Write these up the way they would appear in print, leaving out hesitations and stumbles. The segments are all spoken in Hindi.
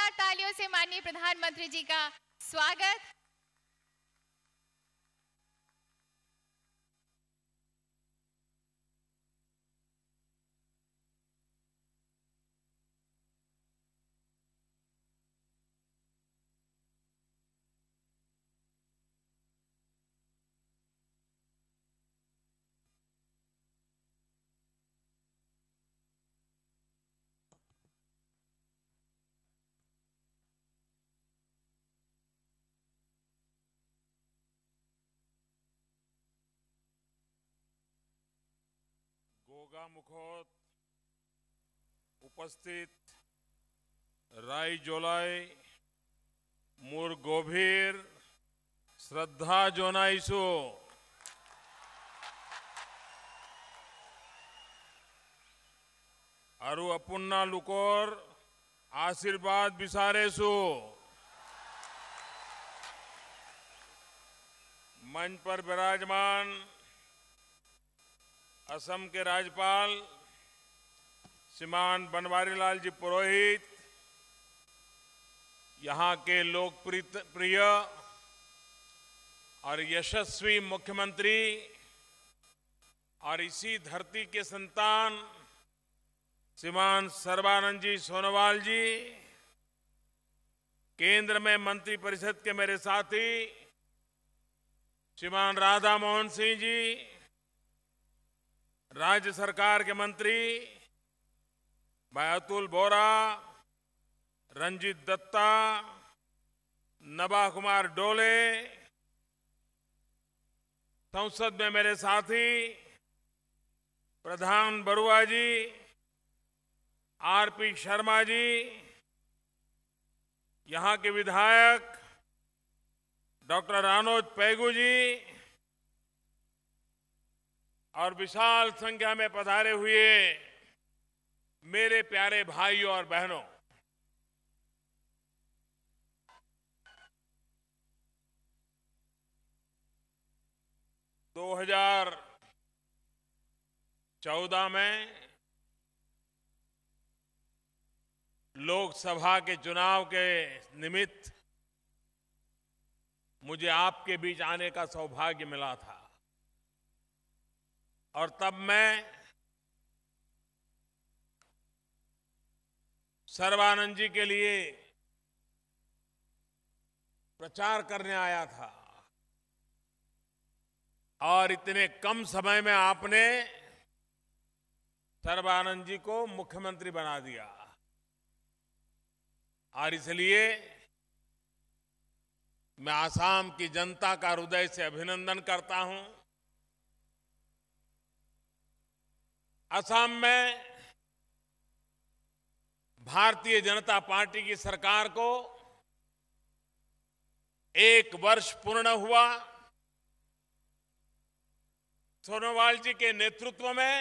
जोरदार तालियों से माननीय प्रधानमंत्री जी का स्वागत। गोगा मुखोत उपस्थित राय जोलाई मुर गोभीर श्रद्धा जोनाइसु अरु अपुन्ना लुकोर आशीर्वाद बिसारेसु मंच पर विराजमान असम के राज्यपाल श्रीमान बनवारीलाल जी पुरोहित, यहाँ के लोकप्रिय और यशस्वी मुख्यमंत्री और इसी धरती के संतान श्रीमान सर्बानंद जी सोनोवाल जी, केंद्र में मंत्रिपरिषद के मेरे साथी श्रीमान राधा मोहन सिंह जी, राज्य सरकार के मंत्री भाई अतुल बोरा, रंजीत दत्ता, नभा कुमार डोले, संसद में मेरे साथी प्रधान बरुआ जी, आरपी शर्मा जी, यहाँ के विधायक डॉक्टर रानोज पैगू जी और विशाल संख्या में पधारे हुए मेरे प्यारे भाइयों और बहनों, दो 2014 में लोकसभा के चुनाव के निमित्त मुझे आपके बीच आने का सौभाग्य मिला था और तब मैं सर्बानंद जी के लिए प्रचार करने आया था और इतने कम समय में आपने सर्बानंद जी को मुख्यमंत्री बना दिया और इसलिए मैं आसाम की जनता का हृदय से अभिनंदन करता हूं। असम में भारतीय जनता पार्टी की सरकार को 1 वर्ष पूर्ण हुआ। सोनोवाल जी के नेतृत्व में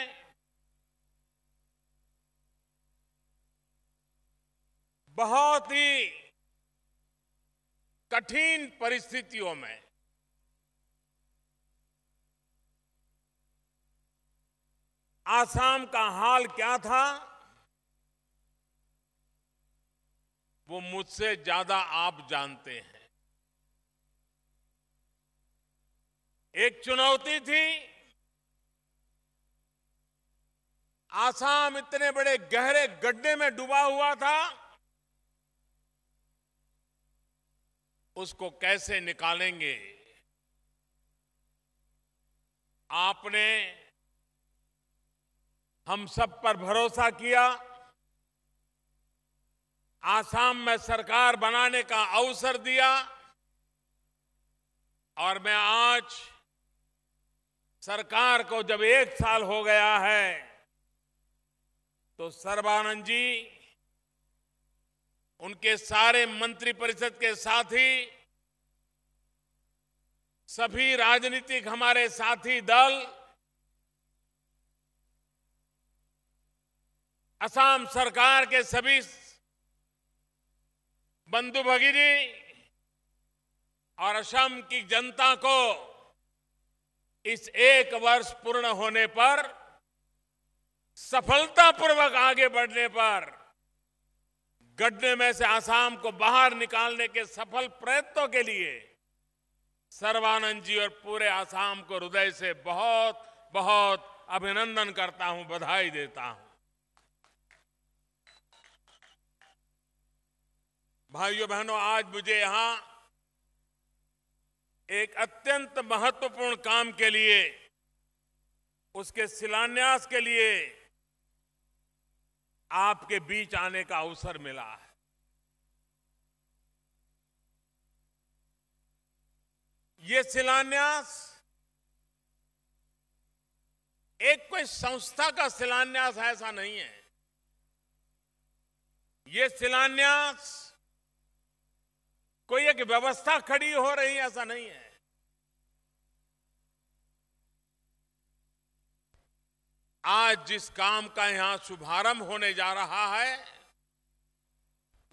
बहुत ही कठिन परिस्थितियों में आसाम का हाल क्या था वो मुझसे ज्यादा आप जानते हैं। एक चुनौती थी, आसाम इतने बड़े गहरे गड्ढे में डूबा हुआ था, उसको कैसे निकालेंगे। आपने हम सब पर भरोसा किया, आसाम में सरकार बनाने का अवसर दिया और मैं आज सरकार को जब 1 साल हो गया है तो सर्बानंद जी, उनके सारे मंत्रिपरिषद के साथी, सभी राजनीतिक हमारे साथी दल, असम सरकार के सभी बंधु भगिनी और असम की जनता को इस 1 वर्ष पूर्ण होने पर, सफलतापूर्वक आगे बढ़ने पर गड्ढे में से आसाम को बाहर निकालने के सफल प्रयत्नों के लिए सर्बानंद जी और पूरे आसाम को हृदय से बहुत बहुत अभिनंदन करता हूं, बधाई देता हूं। भाइयों बहनों, आज मुझे यहां एक अत्यंत महत्वपूर्ण काम के लिए, उसके शिलान्यास के लिए आपके बीच आने का अवसर मिला है। ये शिलान्यास एक कोई संस्था का शिलान्यास ऐसा नहीं है। ये शिलान्यास कोई एक व्यवस्था खड़ी हो रही ऐसा नहीं है। आज जिस काम का यहां शुभारंभ होने जा रहा है,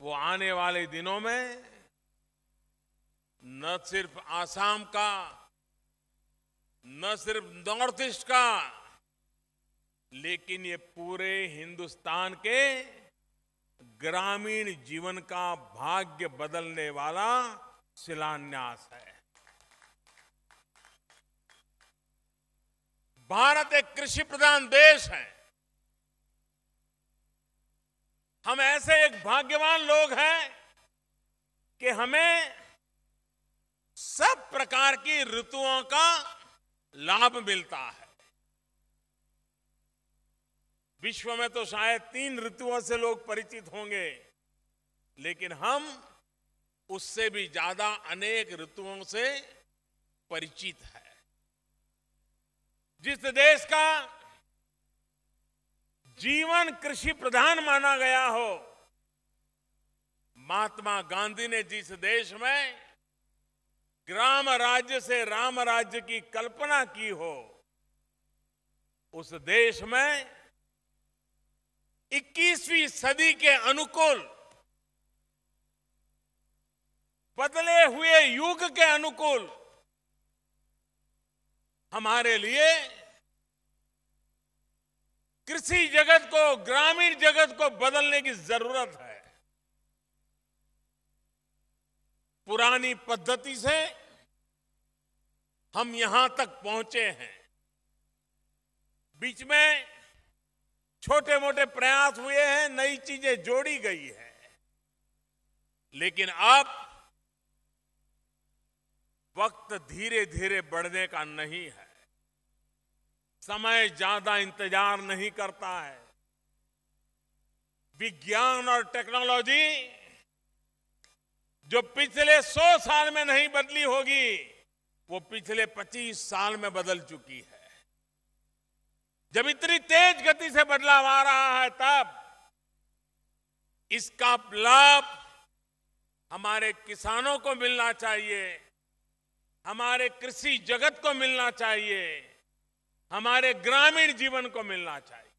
वो आने वाले दिनों में न सिर्फ आसाम का, न सिर्फ नॉर्थ ईस्ट का, लेकिन ये पूरे हिंदुस्तान के ग्रामीण जीवन का भाग्य बदलने वाला शिलान्यास है। भारत एक कृषि प्रधान देश है। हम ऐसे एक भाग्यवान लोग हैं कि हमें सब प्रकार की ऋतुओं का लाभ मिलता है। विश्व में तो शायद 3 ऋतुओं से लोग परिचित होंगे, लेकिन हम उससे भी ज्यादा अनेक ऋतुओं से परिचित है। जिस देश का जीवन कृषि प्रधान माना गया हो, महात्मा गांधी ने जिस देश में ग्राम राज्य से राम राज्य की कल्पना की हो, उस देश में 21वीं सदी के अनुकूल, बदले हुए युग के अनुकूल हमारे लिए कृषि जगत को, ग्रामीण जगत को बदलने की जरूरत है। पुरानी पद्धति से हम यहां तक पहुंचे हैं। बीच में छोटे मोटे प्रयास हुए हैं, नई चीजें जोड़ी गई है, लेकिन अब वक्त धीरे धीरे बढ़ने का नहीं है। समय ज्यादा इंतजार नहीं करता है। विज्ञान और टेक्नोलॉजी जो पिछले 100 साल में नहीं बदली होगी, वो पिछले 25 साल में बदल चुकी है। जब इतनी तेज गति से बदलाव आ रहा है, तब इसका लाभ हमारे किसानों को मिलना चाहिए, हमारे कृषि जगत को मिलना चाहिए, हमारे ग्रामीण जीवन को मिलना चाहिए।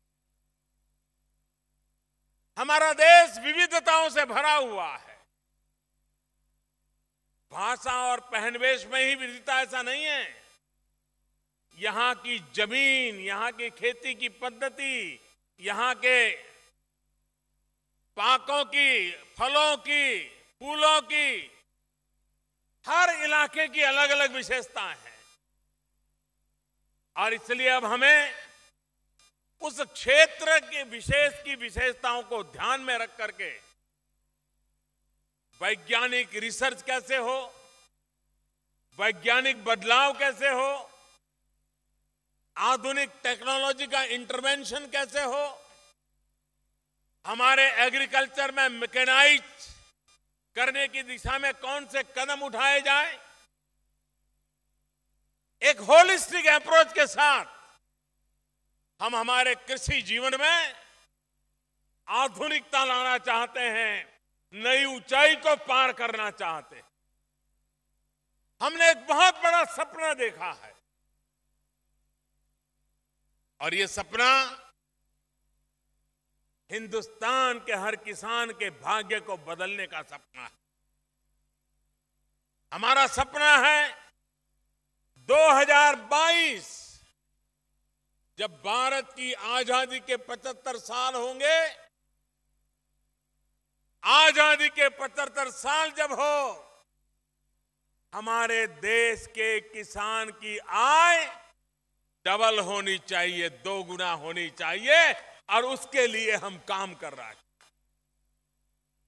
हमारा देश विविधताओं से भरा हुआ है। भाषा और पहनवेश में ही विविधता ऐसा नहीं है। यहां की जमीन, यहां की खेती की पद्धति, यहां के पाकों की, फलों की, फूलों की, हर इलाके की अलग अलग विशेषताएं हैं। और इसलिए अब हमें उस क्षेत्र के विशेषताओं को ध्यान में रख करके वैज्ञानिक रिसर्च कैसे हो, वैज्ञानिक बदलाव कैसे हो, आधुनिक टेक्नोलॉजी का इंटरवेंशन कैसे हो, हमारे एग्रीकल्चर में मैकेनाइज करने की दिशा में कौन से कदम उठाए जाए, एक होलिस्टिक अप्रोच के साथ हम हमारे कृषि जीवन में आधुनिकता लाना चाहते हैं, नई ऊंचाई को पार करना चाहते हैं। हमने एक बहुत बड़ा सपना देखा है, और ये सपना हिंदुस्तान के हर किसान के भाग्य को बदलने का सपना है। हमारा सपना है 2022 जब भारत की आजादी के 75 साल होंगे, आजादी के 75 साल जब हो, हमारे देश के किसान की आय डबल होनी चाहिए, 2 गुना होनी चाहिए, और उसके लिए हम काम कर रहे हैं।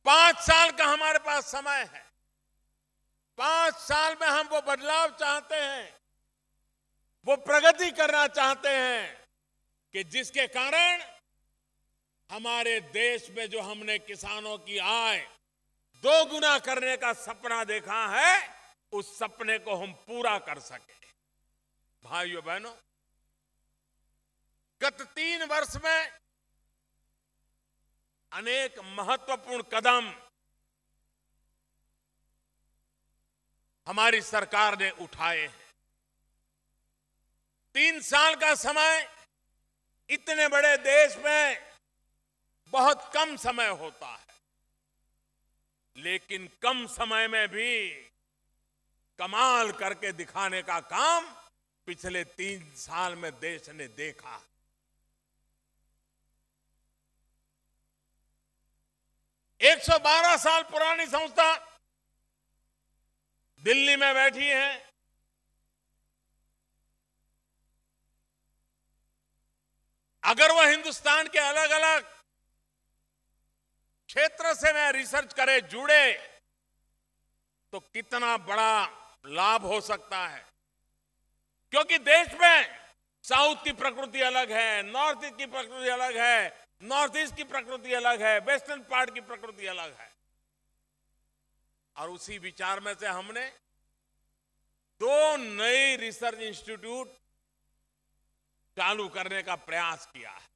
5 साल का हमारे पास समय है। 5 साल में हम वो बदलाव चाहते हैं, वो प्रगति करना चाहते हैं कि जिसके कारण हमारे देश में जो हमने किसानों की आय 2 गुना करने का सपना देखा है, उस सपने को हम पूरा कर सके। भाइयों बहनों, गत 3 वर्ष में अनेक महत्वपूर्ण कदम हमारी सरकार ने उठाए हैं। 3 साल का समय इतने बड़े देश में बहुत कम समय होता है, लेकिन कम समय में भी कमाल करके दिखाने का काम पिछले 3 साल में देश ने देखा। एक 112 साल पुरानी संस्था दिल्ली में बैठी है। अगर वह हिंदुस्तान के अलग अलग क्षेत्र से में रिसर्च करे, जुड़े, तो कितना बड़ा लाभ हो सकता है। क्योंकि देश में साउथ की प्रकृति अलग है, नॉर्थ ईस्ट की प्रकृति अलग है, नॉर्थ ईस्ट की प्रकृति अलग है, वेस्टर्न पार्ट की प्रकृति अलग है। और उसी विचार में से हमने 2 नए रिसर्च इंस्टीट्यूट चालू करने का प्रयास किया है।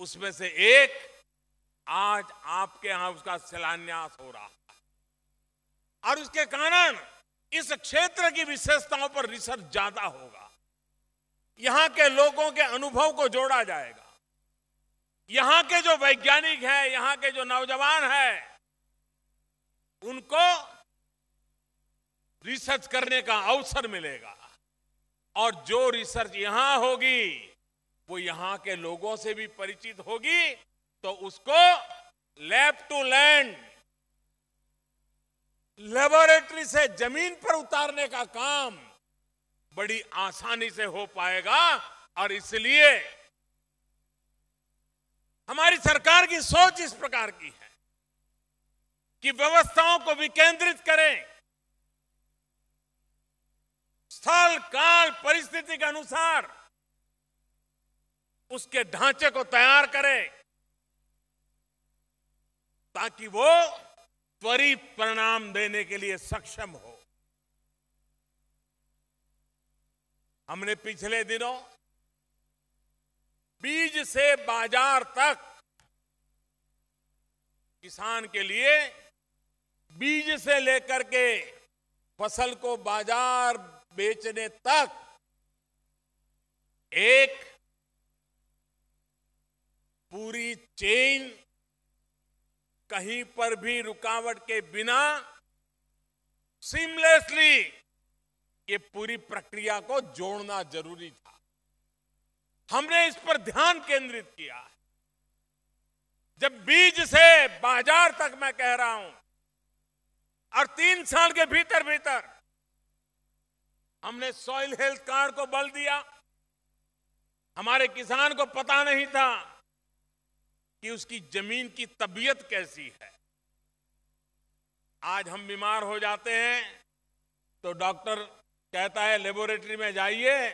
उसमें से एक आज आपके यहां उसका शिलान्यास हो रहा है, और उसके कारण इस क्षेत्र की विशेषताओं पर रिसर्च ज्यादा होगा। यहां के लोगों के अनुभव को जोड़ा जाएगा। यहां के जो वैज्ञानिक हैं, यहां के जो नौजवान हैं, उनको रिसर्च करने का अवसर मिलेगा। और जो रिसर्च यहां होगी वो यहां के लोगों से भी परिचित होगी, तो उसको लैब टू लैंड, लेबोरेटरी से जमीन पर उतारने का काम बड़ी आसानी से हो पाएगा। और इसलिए हमारी सरकार की सोच इस प्रकार की है कि व्यवस्थाओं को विकेंद्रित करें, स्थल काल परिस्थिति के अनुसार उसके ढांचे को तैयार करें, ताकि वो त्वरित परिणाम देने के लिए सक्षम हो। हमने पिछले दिनों बीज से बाजार तक किसान के लिए, बीज से लेकर के फसल को बाजार बेचने तक एक पूरी चेन, कहीं पर भी रुकावट के बिना सीमलेसली ये पूरी प्रक्रिया को जोड़ना जरूरी था। हमने इस पर ध्यान केंद्रित किया। जब बीज से बाजार तक मैं कह रहा हूं, और 3 साल के भीतर भीतर हमने सॉइल हेल्थ कार्ड को बल दिया। हमारे किसान को पता नहीं था कि उसकी जमीन की तबीयत कैसी है। आज हम बीमार हो जाते हैं तो डॉक्टर कहता है लेबोरेटरी में जाइए,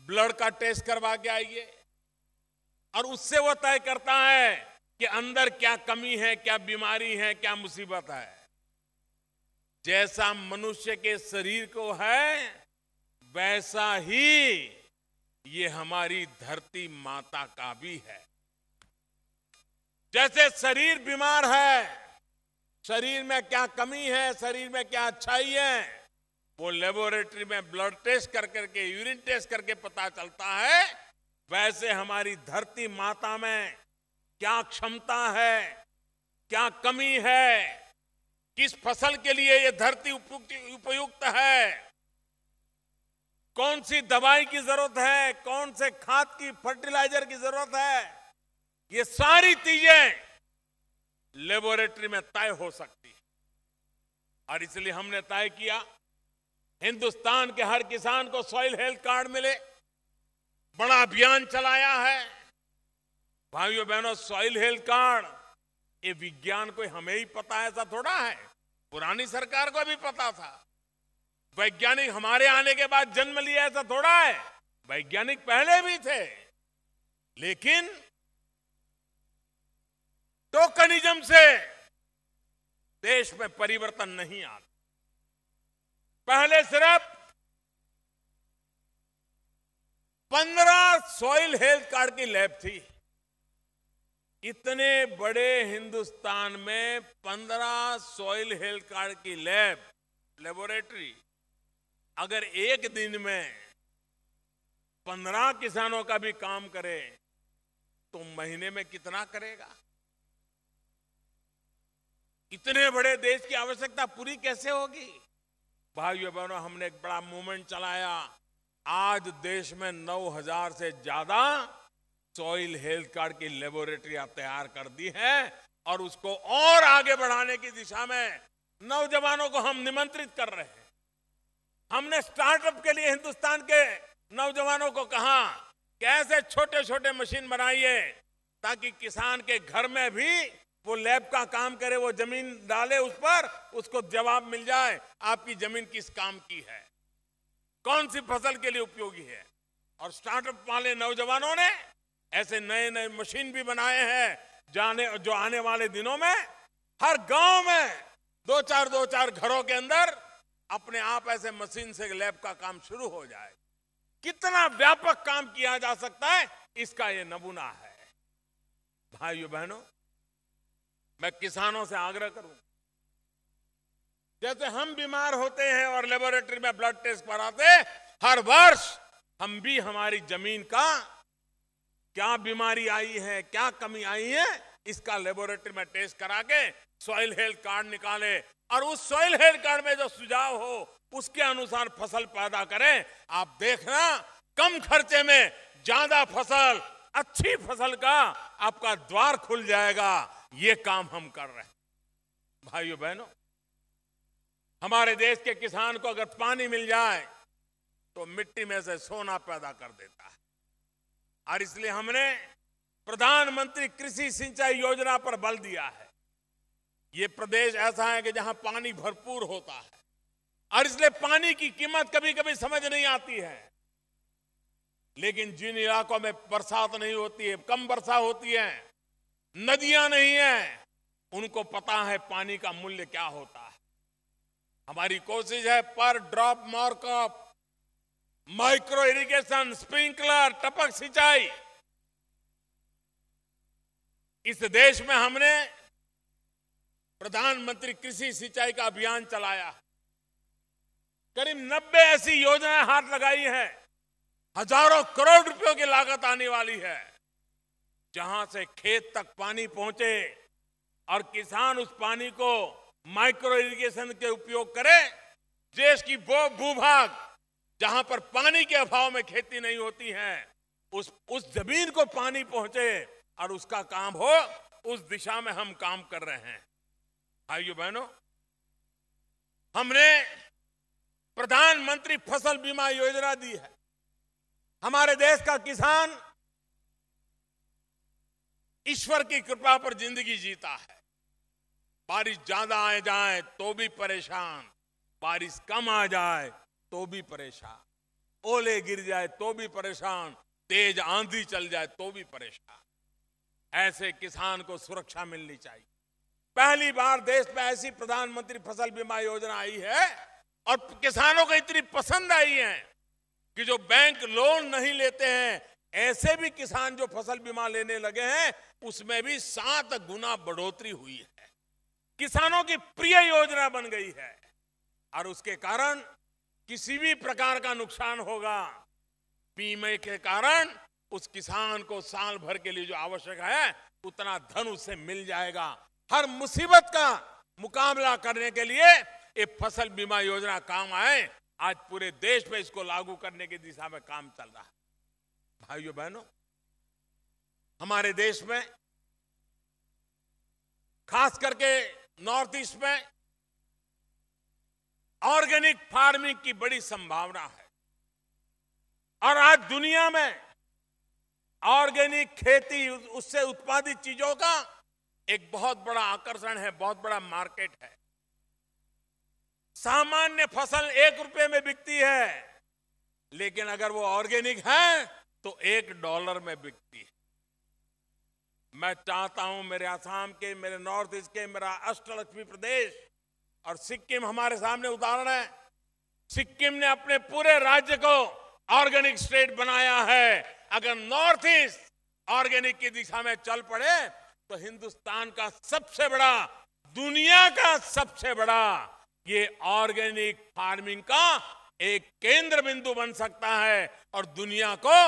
ब्लड का टेस्ट करवा के आइए, और उससे वो तय करता है कि अंदर क्या कमी है, क्या बीमारी है, क्या मुसीबत है। जैसा मनुष्य के शरीर को है, वैसा ही ये हमारी धरती माता का भी है। जैसे शरीर बीमार है, शरीर में क्या कमी है, शरीर में क्या अच्छाई है, वो लेबोरेटरी में ब्लड टेस्ट कर करके, यूरिन टेस्ट करके पता चलता है। वैसे हमारी धरती माता में क्या क्षमता है, क्या कमी है, किस फसल के लिए ये धरती उपयुक्त है, कौन सी दवाई की जरूरत है, कौन से खाद की, फर्टिलाइजर की जरूरत है, ये सारी चीजें लेबोरेटरी में तय हो सकती है। और इसलिए हमने तय किया हिंदुस्तान के हर किसान को सॉइल हेल्थ कार्ड मिले। बड़ा अभियान चलाया है। भाइयों बहनों, सॉइल हेल्थ कार्ड ये विज्ञान को हमें ही पता है ऐसा थोड़ा है, पुरानी सरकार को भी पता था। वैज्ञानिक हमारे आने के बाद जन्म लिया ऐसा थोड़ा है, वैज्ञानिक पहले भी थे। लेकिन टोकनिज्म से देश में परिवर्तन नहीं आता। पहले सिर्फ 15 सॉइल हेल्थ कार्ड की लैब थी। इतने बड़े हिंदुस्तान में 15 सॉइल हेल्थ कार्ड की लेबोरेटरी अगर एक दिन में 15 किसानों का भी काम करे तो महीने में कितना करेगा? इतने बड़े देश की आवश्यकता पूरी कैसे होगी? भाइयों बहनों, हमने एक बड़ा मूवमेंट चलाया। आज देश में 9,000 से ज्यादा सॉइल हेल्थ कार्ड की लेबोरेटरियां तैयार कर दी है और उसको और आगे बढ़ाने की दिशा में नौजवानों को हम निमंत्रित कर रहे हैं। हमने स्टार्टअप के लिए हिंदुस्तान के नौजवानों को कहा कि ऐसे छोटे छोटे मशीन बनाइए ताकि किसान के घर में भी वो लैब का काम करे, वो जमीन डाले उस पर, उसको जवाब मिल जाए आपकी जमीन किस काम की है, कौन सी फसल के लिए उपयोगी है। और स्टार्टअप वाले नौजवानों ने ऐसे नए नए मशीन भी बनाए हैं जो आने वाले दिनों में हर गांव में दो चार घरों के अंदर अपने आप ऐसे मशीन से लैब का काम शुरू हो जाए। कितना व्यापक काम किया जा सकता है, इसका ये नमूना है। भाइयों बहनों, मैं किसानों से आग्रह करूं, जैसे हम बीमार होते हैं और लेबोरेटरी में ब्लड टेस्ट कराते, हर वर्ष हम भी हमारी जमीन का क्या बीमारी आई है, क्या कमी आई है, इसका लेबोरेटरी में टेस्ट करा के सॉइल हेल्थ कार्ड निकाले और उस सॉइल हेल्थ कार्ड में जो सुझाव हो उसके अनुसार फसल पैदा करें। आप देखना, कम खर्चे में ज्यादा फसल, अच्छी फसल का आपका द्वार खुल जाएगा। ये काम हम कर रहे हैं। भाइयों बहनों, हमारे देश के किसान को अगर पानी मिल जाए तो मिट्टी में से सोना पैदा कर देता है। और इसलिए हमने प्रधानमंत्री कृषि सिंचाई योजना पर बल दिया है। ये प्रदेश ऐसा है कि जहां पानी भरपूर होता है और इसलिए पानी की कीमत कभी कभी समझ नहीं आती है। लेकिन जिन इलाकों में बरसात नहीं होती है, कम वर्षा होती है, नदियां नहीं है, उनको पता है पानी का मूल्य क्या होता है। हमारी कोशिश है पर drop markup, micro irrigation, sprinkler, टपक सिंचाई। इस देश में हमने प्रधानमंत्री कृषि सिंचाई का अभियान चलाया। करीब 90 ऐसी योजनाएं हाथ लगाई हैं, हजारों करोड़ रुपयों की लागत आने वाली है, जहां से खेत तक पानी पहुंचे और किसान उस पानी को माइक्रो इरिगेशन के उपयोग करे। देश की वो भूभाग जहां पर पानी के अभाव में खेती नहीं होती है, उस जमीन को पानी पहुंचे और उसका काम हो, उस दिशा में हम काम कर रहे हैं। भाइयों बहनों, हमने प्रधानमंत्री फसल बीमा योजना दी है। हमारे देश का किसान ईश्वर की कृपा पर जिंदगी जीता है। बारिश ज्यादा आ जाए तो भी परेशान, बारिश कम आ जाए तो भी परेशान, ओले गिर जाए तो भी परेशान, तेज आंधी चल जाए तो भी परेशान। ऐसे किसान को सुरक्षा मिलनी चाहिए। पहली बार देश में ऐसी प्रधानमंत्री फसल बीमा योजना आई है और किसानों को इतनी पसंद आई है कि जो बैंक लोन नहीं लेते हैं, ऐसे भी किसान जो फसल बीमा लेने लगे हैं, उसमें भी 7 गुना बढ़ोतरी हुई है। किसानों की प्रिय योजना बन गई है और उसके कारण किसी भी प्रकार का नुकसान होगा, बीमे के कारण उस किसान को साल भर के लिए जो आवश्यक है उतना धन उससे मिल जाएगा। हर मुसीबत का मुकाबला करने के लिए ये फसल बीमा योजना काम आए। आज पूरे देश में इसको लागू करने की दिशा में काम चल रहा है। भाइयों बहनों, हमारे देश में खास करके नॉर्थ ईस्ट में ऑर्गेनिक फार्मिंग की बड़ी संभावना है और आज दुनिया में ऑर्गेनिक खेती, उससे उत्पादित चीजों का एक बहुत बड़ा आकर्षण है, बहुत बड़ा मार्केट है। सामान्य फसल 1 रुपए में बिकती है, लेकिन अगर वो ऑर्गेनिक है तो $1 में बिकती है। मैं चाहता हूं मेरे असम के, मेरे नॉर्थ ईस्ट के, मेरा अष्टलक्ष्मी प्रदेश और सिक्किम हमारे सामने उदाहरण है। सिक्किम ने अपने पूरे राज्य को ऑर्गेनिक स्टेट बनाया है। अगर नॉर्थ ईस्ट ऑर्गेनिक की दिशा में चल पड़े तो हिंदुस्तान का सबसे बड़ा, दुनिया का सबसे बड़ा ये ऑर्गेनिक फार्मिंग का एक केंद्र बिंदु बन सकता है। और दुनिया को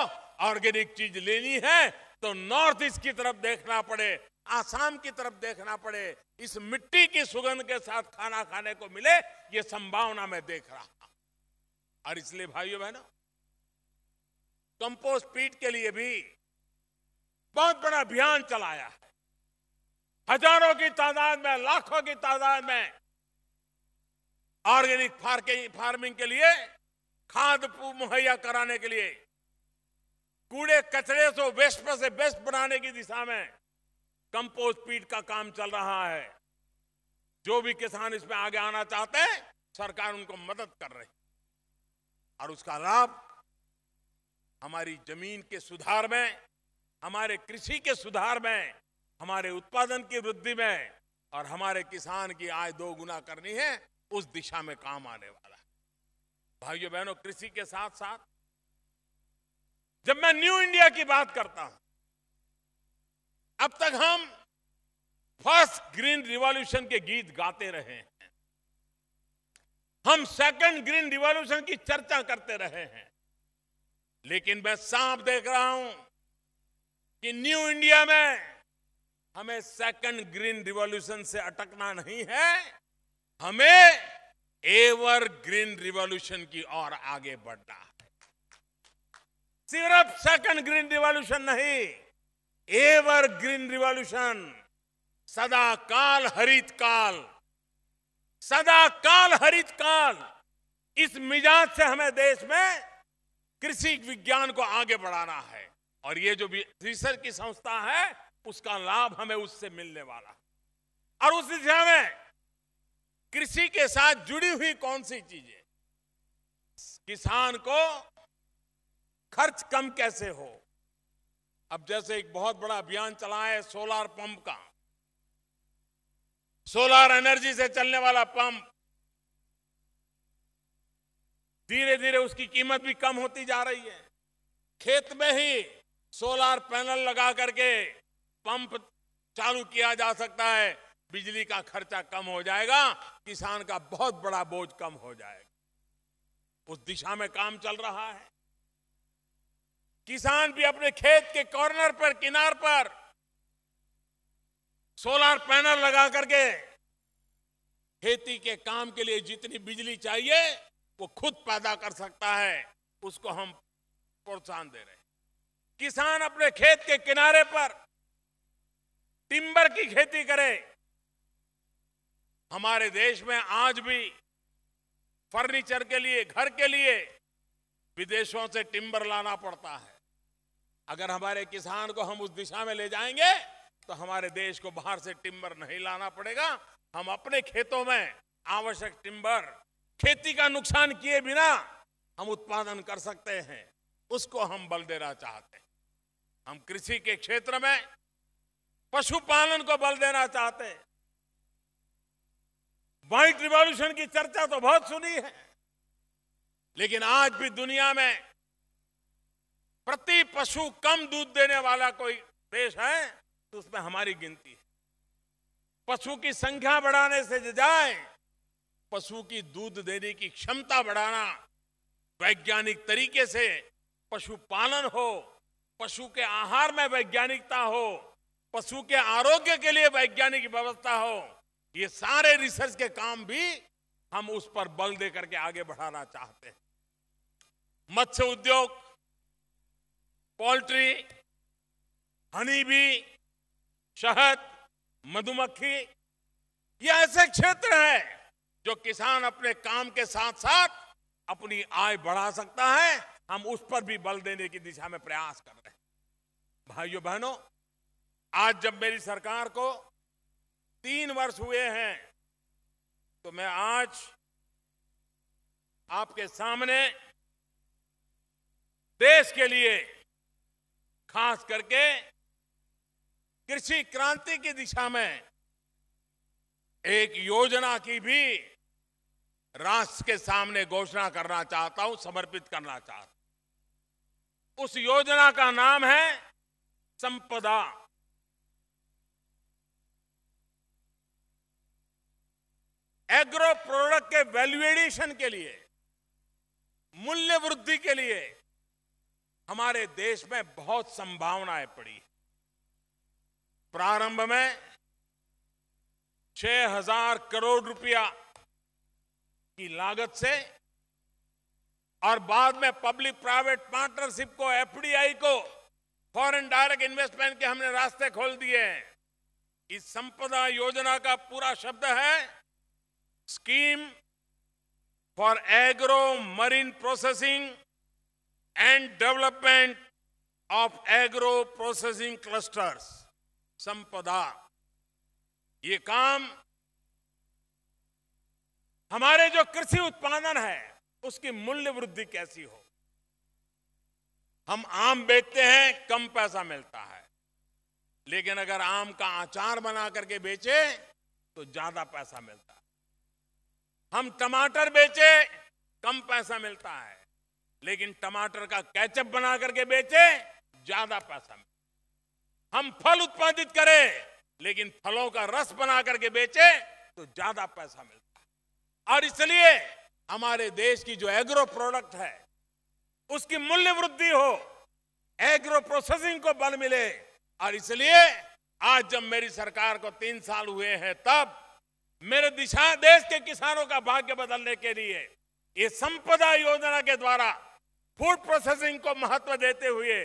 ऑर्गेनिक चीज लेनी है तो नॉर्थ ईस्ट की तरफ देखना पड़े, आसाम की तरफ देखना पड़े। इस मिट्टी की सुगंध के साथ खाना खाने को मिले, ये संभावना मैं देख रहा हूं। और इसलिए भाइयों बहनों, कंपोस्ट पीट के लिए भी बहुत बड़ा अभियान चलाया है। हजारों की तादाद में, लाखों की तादाद में ऑर्गेनिक फार्मिंग के लिए खाद मुहैया कराने के लिए, कूड़े कचरे से वेस्ट पर से बेस्ट बनाने की दिशा में कंपोस्ट पीट का काम चल रहा है। जो भी किसान इसमें आगे आना चाहते हैं, सरकार उनको मदद कर रही है और उसका लाभ हमारी जमीन के सुधार में, हमारे कृषि के सुधार में, हमारे उत्पादन की वृद्धि में और हमारे किसान की आय 2 गुना करनी है, उस दिशा में काम आने वाला है। भाइयों बहनों, कृषि के साथ साथ जब मैं न्यू इंडिया की बात करता हूं, अब तक हम फर्स्ट ग्रीन रिवॉल्यूशन के गीत गाते रहे हैं, हम सेकंड ग्रीन रिवॉल्यूशन की चर्चा करते रहे हैं, लेकिन मैं साफ देख रहा हूं कि न्यू इंडिया में हमें सेकंड ग्रीन रिवॉल्यूशन से अटकना नहीं है, हमें एवर ग्रीन रिवॉल्यूशन की ओर आगे बढ़ना है। सिर्फ सेकंड ग्रीन रिवॉल्यूशन नहीं, एवर ग्रीन रिवॉल्यूशन, सदा काल हरित काल, सदा काल हरित काल। इस मिजाज से हमें देश में कृषि विज्ञान को आगे बढ़ाना है और ये जो भी रिसर्च की संस्था है, उसका लाभ हमें उससे मिलने वाला है। और उस दिशा में कृषि के साथ जुड़ी हुई कौन सी चीजें, किसान को खर्च कम कैसे हो। अब जैसे एक बहुत बड़ा अभियान चला है सोलार पंप का, सोलार एनर्जी से चलने वाला पंप, धीरे धीरे उसकी कीमत भी कम होती जा रही है। खेत में ही सोलार पैनल लगा करके पंप चालू किया जा सकता है, बिजली का खर्चा कम हो जाएगा, किसान का बहुत बड़ा बोझ कम हो जाएगा। उस दिशा में काम चल रहा है। किसान भी अपने खेत के कॉर्नर पर, किनार पर सोलार पैनल लगा करके खेती के काम के लिए जितनी बिजली चाहिए वो खुद पैदा कर सकता है, उसको हम प्रोत्साहन दे रहे हैं। किसान अपने खेत के किनारे पर टिम्बर की खेती करे। हमारे देश में आज भी फर्नीचर के लिए, घर के लिए विदेशों से टिम्बर लाना पड़ता है। अगर हमारे किसान को हम उस दिशा में ले जाएंगे तो हमारे देश को बाहर से टिम्बर नहीं लाना पड़ेगा। हम अपने खेतों में आवश्यक टिम्बर, खेती का नुकसान किए बिना हम उत्पादन कर सकते हैं, उसको हम बल देना चाहते हैं। हम कृषि के क्षेत्र में पशुपालन को बल देना चाहते हैं। व्हाइट रिवॉल्यूशन की चर्चा तो बहुत सुनी है, लेकिन आज भी दुनिया में प्रति पशु कम दूध देने वाला कोई देश है तो उसमें हमारी गिनती है। पशु की संख्या बढ़ाने से जाए, पशु की दूध देने की क्षमता बढ़ाना, वैज्ञानिक तरीके से पशुपालन हो, पशु के आहार में वैज्ञानिकता हो, पशु के आरोग्य के लिए वैज्ञानिक व्यवस्था हो, ये सारे रिसर्च के काम भी हम उस पर बल दे करके आगे बढ़ाना चाहते हैं। मत्स्य उद्योग, पोल्ट्री, हनी बी, शहद, मधुमक्खी, ये ऐसे क्षेत्र है जो किसान अपने काम के साथ साथ अपनी आय बढ़ा सकता है। हम उस पर भी बल देने की दिशा में प्रयास कर रहे हैं। भाइयों बहनों, आज जब मेरी सरकार को 3 वर्ष हुए हैं, तो मैं आज आपके सामने देश के लिए, खास करके कृषि क्रांति की दिशा में एक योजना की भी राष्ट्र के सामने घोषणा करना चाहता हूं, समर्पित करना चाहता हूं। उस योजना का नाम है संपदा। एग्रो प्रोडक्ट के वैल्यू एडिशन के लिए, मूल्य वृद्धि के लिए हमारे देश में बहुत संभावनाएं पड़ी। प्रारंभ में 6,000 करोड़ रुपया की लागत से और बाद में पब्लिक प्राइवेट पार्टनरशिप को, एफडीआई को, फॉरेन डायरेक्ट इन्वेस्टमेंट के हमने रास्ते खोल दिए हैं। इस संपदा योजना का पूरा शब्द है scheme for agro marine processing and development of agro processing clusters, संपदा। ये काम हमारे जो कृषि उत्पादन है उसकी मूल्य वृद्धि कैसी हो। हम आम बेचते हैं, कम पैसा मिलता है, लेकिन अगर आम का अचार बना करके बेचे तो ज्यादा पैसा मिलता है। हम टमाटर बेचे, कम पैसा मिलता है, लेकिन टमाटर का केचप बना करके बेचे, ज्यादा पैसा मिलता है। हम फल उत्पादित करें, लेकिन फलों का रस बना करके बेचे तो ज्यादा पैसा मिलता है। और इसलिए हमारे देश की जो एग्रो प्रोडक्ट है उसकी मूल्य वृद्धि हो, एग्रो प्रोसेसिंग को बल मिले। और इसलिए आज जब मेरी सरकार को 3 साल हुए हैं, तब मेरे दिशा देश के किसानों का भाग्य बदलने के लिए ये संपदा योजना के द्वारा फूड प्रोसेसिंग को महत्व देते हुए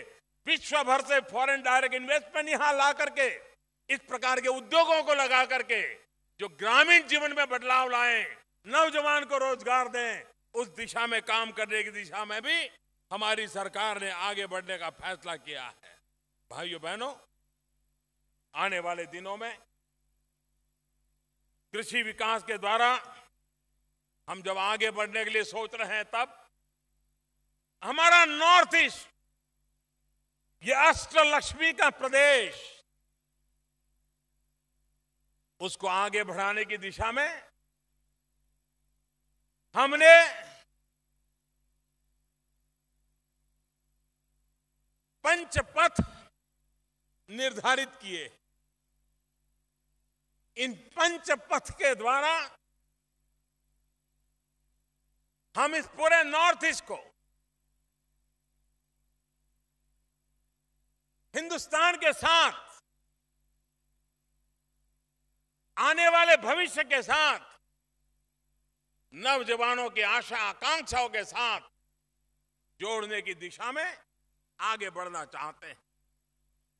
विश्व भर से फॉरेन डायरेक्ट इन्वेस्टमेंट यहां ला करके, इस प्रकार के उद्योगों को लगा करके जो ग्रामीण जीवन में बदलाव लाएं, नौजवान को रोजगार दें, उस दिशा में काम करने की दिशा में भी हमारी सरकार ने आगे बढ़ने का फैसला किया है। भाइयों बहनों, आने वाले दिनों में कृषि विकास के द्वारा हम जब आगे बढ़ने के लिए सोच रहे हैं, तब हमारा नॉर्थ ईस्ट, ये अष्टलक्ष्मी का प्रदेश, उसको आगे बढ़ाने की दिशा में हमने पंचपथ निर्धारित किए। इन पंचपथ के द्वारा हम इस पूरे नॉर्थ ईस्ट को हिंदुस्तान के साथ, आने वाले भविष्य के साथ, नौजवानों की आशा आकांक्षाओं के साथ जोड़ने की दिशा में आगे बढ़ना चाहते हैं।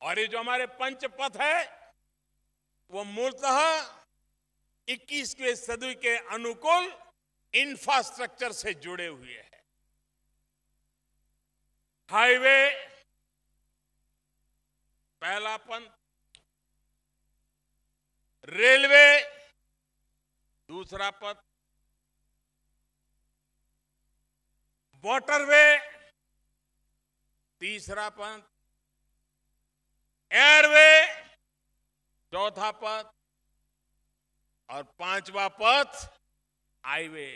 और ये जो हमारे पंचपथ है वो मूलतः 21वीं सदी के अनुकूल इंफ्रास्ट्रक्चर से जुड़े हुए हैं। हाईवे पहला पंथ, रेलवे दूसरा पथ, वाटरवे तीसरा पथ, एयरवे चौथा पथ और 5वां पथ हाईवे।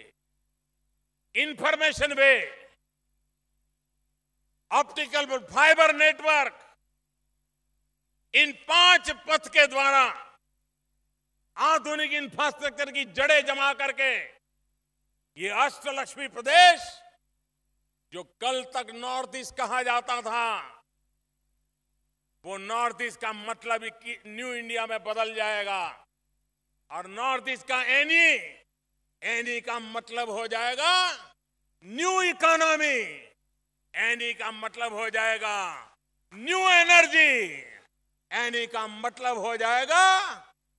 इंफॉर्मेशन वे, ऑप्टिकल फाइबर नेटवर्क, इन 5 पथ के द्वारा आधुनिक इंफ्रास्ट्रक्चर की जड़ें जमा करके ये अष्टलक्ष्मी प्रदेश, जो कल तक नॉर्थ ईस्ट कहा जाता था, वो नॉर्थ ईस्ट का मतलब न्यू इंडिया में बदल जाएगा। और नॉर्थ ईस्ट का एनी का मतलब हो जाएगा न्यू इकोनॉमी, एनी का मतलब हो जाएगा न्यू एनर्जी, एनी का मतलब हो जाएगा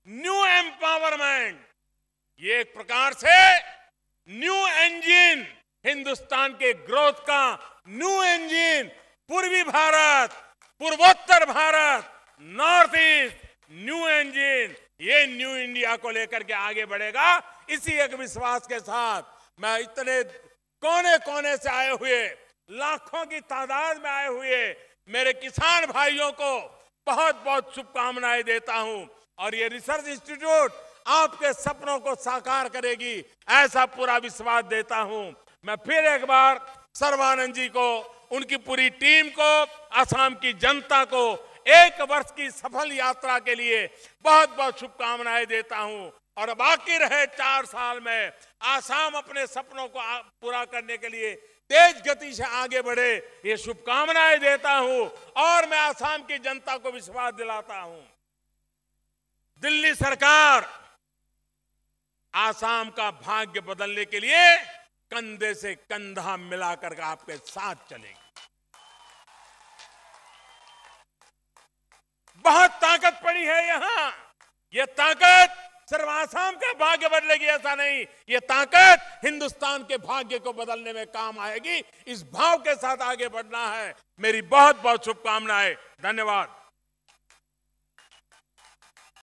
न्यू एम्पावरमेंट, ये एक प्रकार से न्यू इंजन, हिंदुस्तान के ग्रोथ का न्यू इंजन, पूर्वी भारत, पूर्वोत्तर Bharat, north east, new engine, ये न्यू इंडिया को लेकर के आगे बढ़ेगा। इसी एक विश्वास के साथ मैं इतने कोने कोने से आए हुए, लाखों की तादाद में आए हुए मेरे किसान भाइयों को बहुत बहुत शुभकामनाएं देता हूं। और ये रिसर्च इंस्टीट्यूट आपके सपनों को साकार करेगी, ऐसा पूरा विश्वास देता हूं। मैं फिर एक बार सर्बानंद जी को, उनकी पूरी टीम को, असम की जनता को एक वर्ष की सफल यात्रा के लिए बहुत बहुत शुभकामनाएं देता हूं। और बाकी रहे 4 साल में असम अपने सपनों को पूरा करने के लिए तेज गति से आगे बढ़े, ये शुभकामनाएं देता हूं। और मैं असम की जनता को विश्वास दिलाता हूं, दिल्ली सरकार असम का भाग्य बदलने के लिए कंधे से कंधा मिलाकर आपके साथ चलेगी। बहुत ताकत पड़ी है यहां। ये ताकत सिर्फ असम का भाग्य बदलेगी ऐसा नहीं, ये ताकत हिंदुस्तान के भाग्य को बदलने में काम आएगी। इस भाव के साथ आगे बढ़ना है। मेरी बहुत बहुत शुभकामनाएं। धन्यवाद।